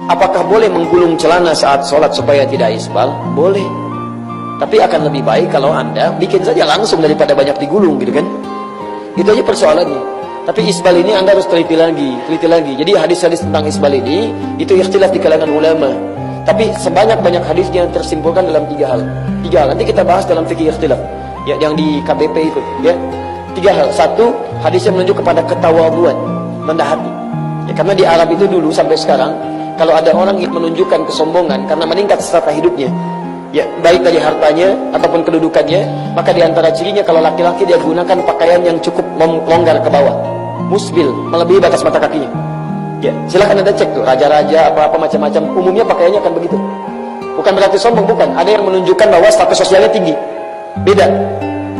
Apakah boleh menggulung celana saat sholat supaya tidak isbal? Boleh. Tapi akan lebih baik kalau Anda bikin saja langsung daripada banyak digulung gitu kan. Itu aja persoalannya. Tapi isbal ini Anda harus teliti lagi. Jadi hadis-hadis tentang isbal ini itu ikhtilaf di kalangan ulama. Tapi sebanyak-banyak hadisnya tersimpulkan dalam tiga hal. Nanti kita bahas dalam fikih ikhtilaf. Ya, yang di KBP itu, ya. 3 hal. 1, hadisnya menunjuk kepada ketawaduan, rendah hati. Ya, karena di Arab itu dulu sampai sekarang, kalau ada orang yang menunjukkan kesombongan karena meningkat strata hidupnya, ya, baik dari hartanya ataupun kedudukannya, maka di antara cirinya kalau laki-laki dia gunakan pakaian yang cukup melonggar ke bawah, musbil, melebihi batas mata kakinya. Ya, silahkan Anda cek tuh, raja-raja apa-apa macam-macam, umumnya pakaiannya akan begitu. Bukan berarti sombong, bukan. Ada yang menunjukkan bahwa status sosialnya tinggi. Beda.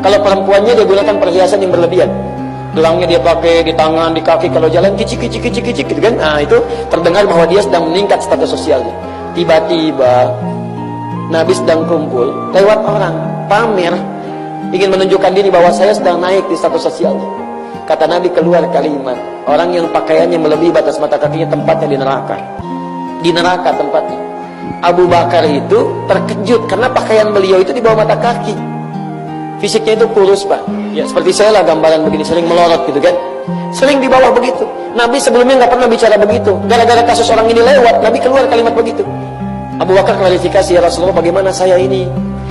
Kalau perempuannya dia gunakan perhiasan yang berlebihan. Gelangnya dia pakai di tangan, di kaki, kalau jalan kicik gitu kan. Nah, itu terdengar bahwa dia sedang meningkat status sosialnya. Tiba-tiba Nabi sedang kumpul, lewat orang, pamer, ingin menunjukkan diri bahwa saya sedang naik di status sosialnya. Kata Nabi keluar kalimat, orang yang pakaiannya melebihi batas mata kakinya tempatnya di neraka. Di neraka tempatnya. Abu Bakar itu terkejut karena pakaian beliau itu di bawah mata kaki. Fisiknya itu kurus, Pak. Ya, seperti saya lah gambaran begini, sering melorot gitu kan. Sering di bawah begitu. Nabi sebelumnya nggak pernah bicara begitu. Gara-gara kasus orang ini lewat, Nabi keluar kalimat begitu. Abu Bakar klarifikasi, ya Rasulullah, bagaimana saya ini?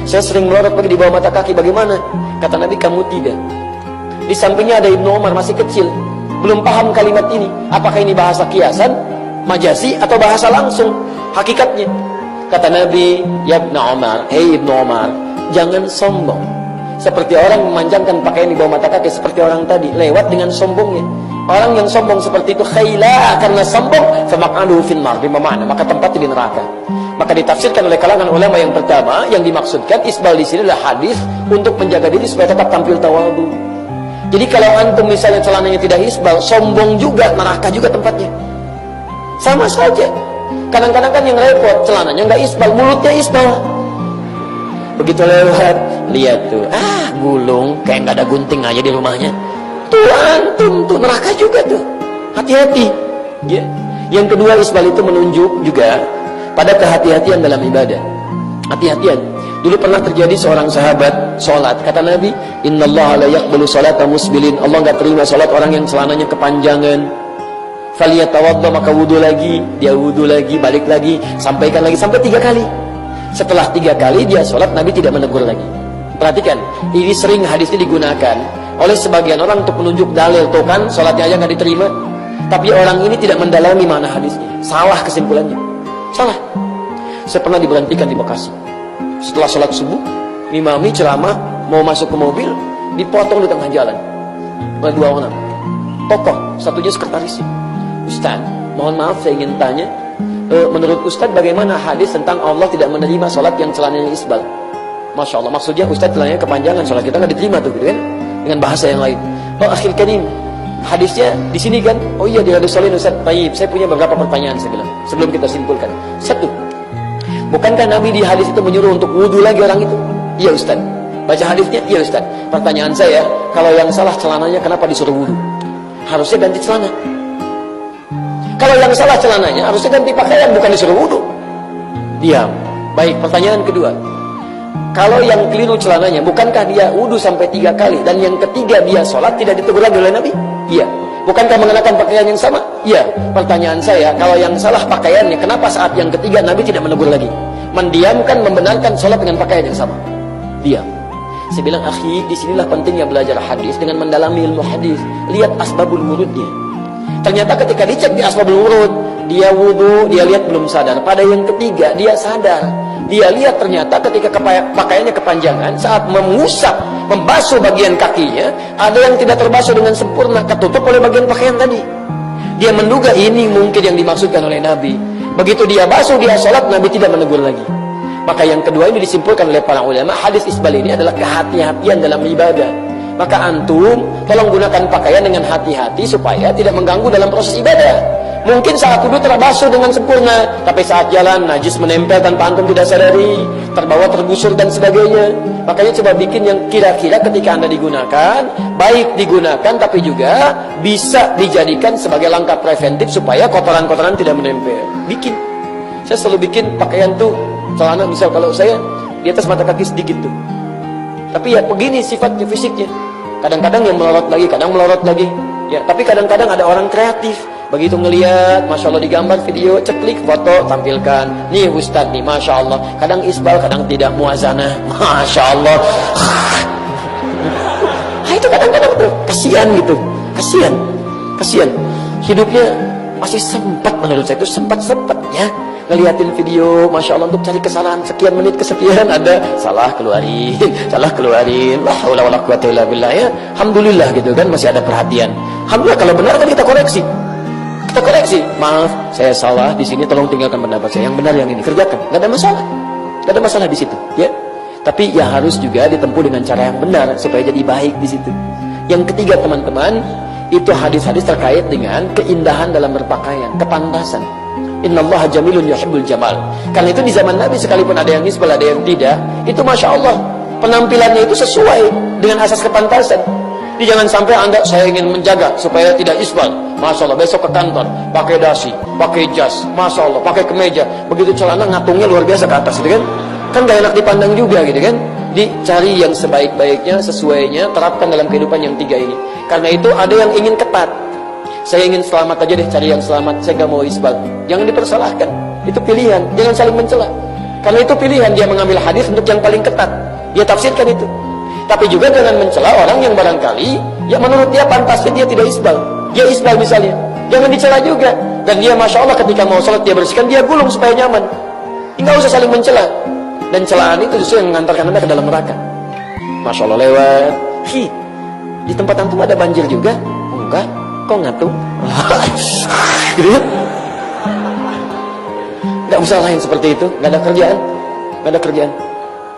Saya sering melorot pergi di bawah mata kaki, bagaimana? Kata Nabi, kamu tidak. Di sampingnya ada Ibnu Umar, masih kecil, belum paham kalimat ini. Apakah ini bahasa kiasan, majasi, atau bahasa langsung hakikatnya? Kata Nabi, ya Ibnu Umar, hei Ibnu Umar, jangan sombong seperti orang memanjangkan pakaian di bawah mata kaki, seperti orang tadi lewat dengan sombongnya. Orang yang sombong seperti itu khaila, karena sombong, famaq'aduhu fin nar, bimana maka tempatnya di neraka. Maka ditafsirkan oleh kalangan ulama yang pertama, yang dimaksudkan isbal di sini adalah hadis untuk menjaga diri supaya tetap tampil tawadhu. Jadi kalau antum misalnya celananya tidak isbal, sombong juga, neraka juga tempatnya. Sama saja. Kadang-kadang kan yang repot, celananya nggak isbal, mulutnya isbal. Begitu lewat, lihat tuh, gulung, kayak nggak ada gunting aja di rumahnya. Tuh antum tuh, neraka juga tuh. Hati-hati. Ya. Yang kedua, isbal itu menunjuk juga pada kehati-hatian dalam ibadah. Hati-hatian. Dulu pernah terjadi seorang sahabat sholat, kata Nabi, innallaha la yaqbalu sholata musbilin. Allah nggak terima sholat orang yang celananya kepanjangan. Faliyatawadda, maka wudu lagi, dia wudu lagi, balik lagi, sampaikan lagi, sampai 3 kali. Setelah 3 kali dia sholat, Nabi tidak menegur lagi. Perhatikan, ini sering hadis ini digunakan oleh sebagian orang untuk menunjuk dalil. Tuh kan, sholatnya aja nggak diterima. Tapi orang ini tidak mendalami mana hadisnya. Salah kesimpulannya. Salah. Saya pernah diberhentikan di Bekasi. Setelah sholat subuh, imami ceramah, mau masuk ke mobil, dipotong di tengah jalan oleh 2 orang. Tokoh, satunya sekretarisnya. Ustaz, mohon maaf saya ingin tanya, menurut Ustaz bagaimana hadis tentang Allah tidak menerima sholat yang celananya isbal? Masya Allah, maksudnya Ustaz celananya kepanjangan, sholat kita nggak diterima tuh, gitu kan? Dengan bahasa yang lain. Oh, akhir karim, hadisnya di sini kan? Oh iya, di hadis Sholihin Ustaz. Baik, saya punya beberapa pertanyaan saya bilang sebelum kita simpulkan. 1, bukankah Nabi di hadis itu menyuruh untuk wudu lagi orang itu? Iya Ustaz. Baca hadisnya? Iya Ustaz. Pertanyaan saya, kalau yang salah celananya kenapa disuruh wudu? Harusnya ganti celana. Kalau yang salah celananya harusnya ganti pakaian, bukan disuruh wudu. Diam. Baik, pertanyaan kedua. Kalau yang keliru celananya, bukankah dia wudu sampai 3 kali dan yang ketiga dia sholat tidak ditegur lagi oleh Nabi? Iya. Bukankah mengenakan pakaian yang sama? Iya. Pertanyaan saya, kalau yang salah pakaiannya, kenapa saat yang ketiga Nabi tidak menegur lagi? Mendiamkan, membenarkan sholat dengan pakaian yang sama. Diam. Saya bilang, akhi, disinilah pentingnya belajar hadis dengan mendalami ilmu hadis. Lihat asbabul wurudnya. Ternyata ketika dicek di asbabul wurud, dia wudu, dia lihat belum sadar. Pada yang ketiga, dia sadar. Dia lihat ternyata ketika pakaiannya kepanjangan, saat mengusap, membasuh bagian kakinya, ada yang tidak terbasuh dengan sempurna, ketutup oleh bagian pakaian tadi. Dia menduga ini mungkin yang dimaksudkan oleh Nabi. Begitu dia basuh, dia sholat, Nabi tidak menegur lagi. Maka yang kedua ini disimpulkan oleh para ulama, hadis isbal ini adalah kehati-hatian dalam ibadah. Maka antum tolong gunakan pakaian dengan hati-hati supaya tidak mengganggu dalam proses ibadah. Mungkin saat wudhu terbasuh dengan sempurna, tapi saat jalan najis menempel tanpa antum tidak sadari, terbawa tergusur dan sebagainya. Makanya coba bikin yang kira-kira ketika Anda digunakan, baik digunakan tapi juga bisa dijadikan sebagai langkah preventif supaya kotoran-kotoran tidak menempel. Bikin. Saya selalu bikin pakaian tuh, celana misal kalau saya di atas mata kaki sedikit tuh. Tapi ya begini sifatnya, fisiknya. Kadang-kadang yang melorot lagi, kadang melorot lagi. Ya, tapi kadang-kadang ada orang kreatif. Begitu ngelihat, Masya Allah digambar video, ceklik foto, tampilkan. Nih Ustadz nih, Masya Allah. Kadang isbal, kadang tidak, muazanah. Masya Allah. Itu kadang-kadang tuh, kasihan gitu. Kasihan. Hidupnya masih sempat, menurut saya itu sempat-sempatnya ngeliatin video, Masya Allah, untuk cari kesalahan sekian menit kesekian ada salah keluarin. La haula wala quwata illa billah, ya. Alhamdulillah gitu kan, masih ada perhatian. Alhamdulillah kalau benar kan kita koreksi. Maaf, saya salah di sini, tolong tinggalkan pendapat saya. Yang benar yang ini kerjakan. Gak ada masalah di situ, ya. Tapi ya harus juga ditempuh dengan cara yang benar supaya jadi baik di situ. Yang ketiga teman-teman, itu hadis-hadis terkait dengan keindahan dalam berpakaian, kepantasan. Innallaha jamilun yuhibbul jamal. Karena itu di zaman Nabi sekalipun ada yang isbal, ada yang tidak, itu Masya Allah penampilannya itu sesuai dengan asas kepantasan. Jadi jangan sampai Anda, saya ingin menjaga supaya tidak isbal, Masya Allah besok ke kantor pakai dasi, pakai jas, Masya Allah pakai kemeja, begitu celana ngatungnya luar biasa ke atas gitu kan gak enak dipandang juga gitu kan. Dicari yang sebaik-baiknya, sesuainya, terapkan dalam kehidupan yang tiga ini. Karena itu ada yang ingin ketat, saya ingin selamat aja deh, cari yang selamat, saya gak mau isbal. Jangan dipersalahkan, itu pilihan, jangan saling mencela. Karena itu pilihan, dia mengambil hadis untuk yang paling ketat, dia tafsirkan itu. Tapi juga jangan mencela orang yang barangkali ya menurut dia pantasnya dia tidak isbal, dia isbal misalnya, jangan dicela juga. Dan dia Masya Allah ketika mau sholat dia bersihkan, dia gulung supaya nyaman. Nggak usah saling mencela. Dan celaan itu justru yang mengantarkan Anda ke dalam neraka. Masya Allah lewat, di tempat antum ada banjir juga? Enggak, kok ngatung? Gitu ya? Nggak usah lain seperti itu, nggak ada kerjaan.